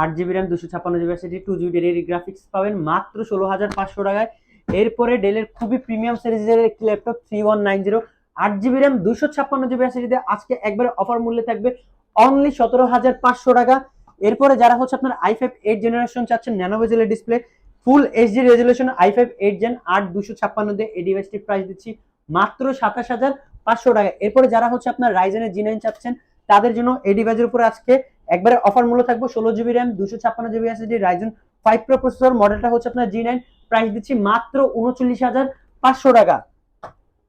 8 GB RAM 256 GB SSD 2 GB dedicated graphics পাবেন মাত্র 16,500 টাকায়। এরপরে ডেলের খুবই প্রিমিয়াম সিরিজের একটি laptop 3190 8 GB RAM 256 GB SSD আজকে একবারে অফার মূল্যে থাকবে অনলি 17,500 টাকা। এরপরে যারা হচ্ছে আপনার i5 8 জেনারেশন চাচ্ছেন ন্যানো বেজেলের display full HD resolution i5 8 gen 8 256 দিয়ে এই ডিভাইসটির প্রাইস দিচ্ছি মাত্র 27,500 টাকা। এরপরে যারা হচ্ছে আপনার রাইজেনের জি9 চাচ্ছেন তাদের জন্য এই ডিভাইসের উপরে আজকে একবারে অফার মূল্য থাকবে 16 GB RAM 256 GB SSD Ryzen 5 pro processor মডেলটা হচ্ছে আপনার জি9 প্রাইস দিচ্ছি মাত্র 39,500 টাকা।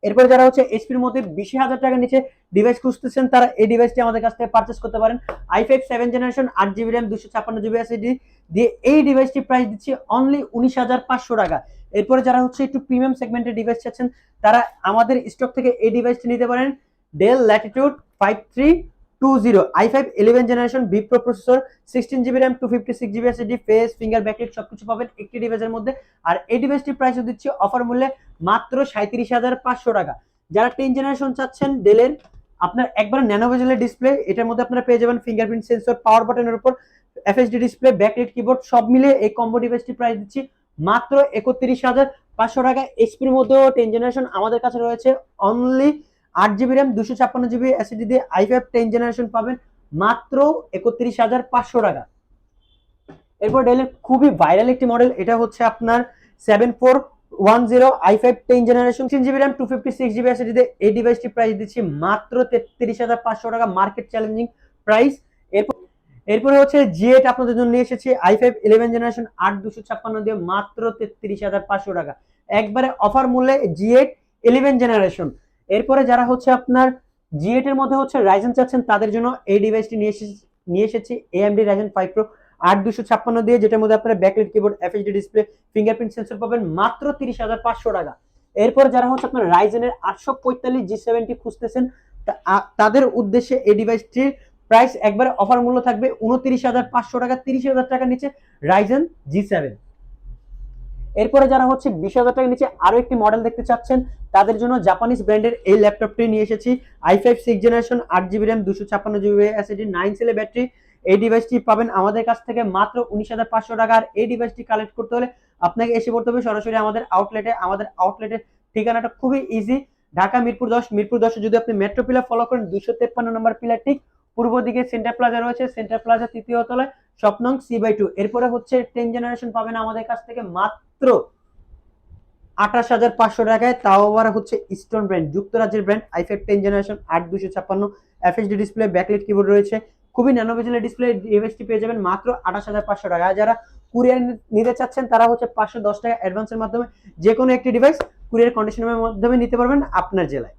এরপরে যারা হচ্ছে এইচপির মধ্যে 20,000 টাকার নিচে ডিভাইস খুঁজতেছেন তারা এই ডিভাইসটি আমাদের কাছ থেকে পারচেস করতে পারেন। i5 7 generation 8 GB RAM 256 GB SSD দিয়ে এই ডিভাইসটি প্রাইস দিচ্ছি অনলি 19,500 টাকা। এরপরে যারা হচ্ছে একটু প্রিমিয়াম সেগমেন্টের ডিভাইস চাচ্ছেন তারা আমাদের স্টক থেকে এই ডিভাইসটি নিতে পারেন Dell Latitude 5320 i5 11 generation vPro processor 16 GB RAM 256 GB SSD face finger backlight সবকিছু পাবেন একটি ডিভাইসের মধ্যে। আর এই ডিভাইসটির প্রাইস দিচ্ছি অফার মূল্যে মাত্র 37,500 টাকা। যারা 10 জেনারেশন চাচ্ছেন ডেলের আপনার একবার ন্যানো বেজেলের ডিসপ্লে এটার মধ্যে আপনারা পেয়ে যাবেন ফিঙ্গারপ্রিন্ট সেন্সর পাওয়ার বাটনের উপর এফএসডি ডিসপ্লে ব্যাকলাইট কিবোর্ড সব মিলে এই কম্বো ডিভাইসটি প্রাইস দিচ্ছি মাত্র 31,500 টাকা। এইচপির মধ্যেও 10 জেনারেশন আমাদের কাছে রয়েছে only 8 GB RAM 256 GB SSD দিয়ে i5 10 জেনারেশন পাবেন মাত্র 31,500 টাকা। এরপর ডেলের খুবই ভাইরাল একটি মডেল এটা হচ্ছে আপনার 7410 i5 10 generation 3 GB RAM 256 GB SSD দিয়ে এই ডিভাইসটি প্রাইস দিচ্ছি মাত্র 33,500 টাকা মার্কেট চ্যালেঞ্জিং প্রাইস। এরপরে হচ্ছে জি8 আপনাদের জন্য নিয়ে এসেছি i5 11 জেনারেশন 8256 দিয়ে মাত্র 33,500 টাকা একবারে অফার মূল্যে জি8 11 জেনারেশন। এরপরে যারা হচ্ছে আপনার জি8 এর মধ্যে হচ্ছে রাইজেন চাচ্ছেন তাদের জন্য এই ডিভাইসটি নিয়ে এসেছি AMD রাইজেন 5 প্রো 8256 দিয়ে যেটার মধ্যে আপনারা backlight keyboard FSD display fingerprint sensor পাবেন মাত্র 30,500 টাকা। এরপর যারা হচ্ছে আপনার রাইজেনের 845 G70 খুঁজতেছেন তাদের উদ্দেশ্যে এই ডিভাইসটির প্রাইস একবারে অফার মূল্য থাকবে 29,500 টাকা 30,000 টাকার নিচে রাইজেন জি7। এরপরে যারা হচ্ছে 20,000 টাকার নিচে আরো একটি মডেল দেখতে চাচ্ছেন তাদের জন্য জাপানিজ ব্র্যান্ডের এই ল্যাপটপটি নিয়ে এসেছি i5 6 generation 8 GB RAM 256 GB SSD 9 সেলের ব্যাটারি এই ডিভাইসটি পাবেন আমাদের কাছ থেকে মাত্র 19,500 টাকা। আর এই ডিভাইসটি কালেক্ট করতে হলে আপনাকে এসে পড়তে হবে সরাসরি আমাদের আউটলেটের ঠিকানাটা খুবই ইজি ঢাকা মিরপুর 10 যদি আপনি মেট্রো পিলার ফলো করেন 253 নম্বর পিলার ঠিক পূর্ব দিকে সেন্টার প্লাজা রয়েছে সেন্টার প্লাজা তৃতীয় তলায় শপ নং C/2। এরপরে হচ্ছে 10 জেনারেশন পাবেন আমাদের কাছ থেকে মাত্র 28,500 টাকায় তাও আবার হচ্ছে ইস্টার্ন ব্র্যান্ড যুক্তরাজ্যের brand i5 10 generation 8256 FSD display backlight keyboard রয়েছে খুবই ন্যানো বেজেলের ডিসপ্লে ডিভাইসটি পেয়ে যাবেন মাত্র 28,500 টাকা। যারা কুরিয়ার নিতে চাচ্ছেন তারা হচ্ছে 510 টাকা অ্যাডভান্সের মাধ্যমে যে কোনো একটি ডিভাইস কুরিয়ার কন্ডিশনের মাধ্যমে নিতে পারবেন আপনার জেলায়।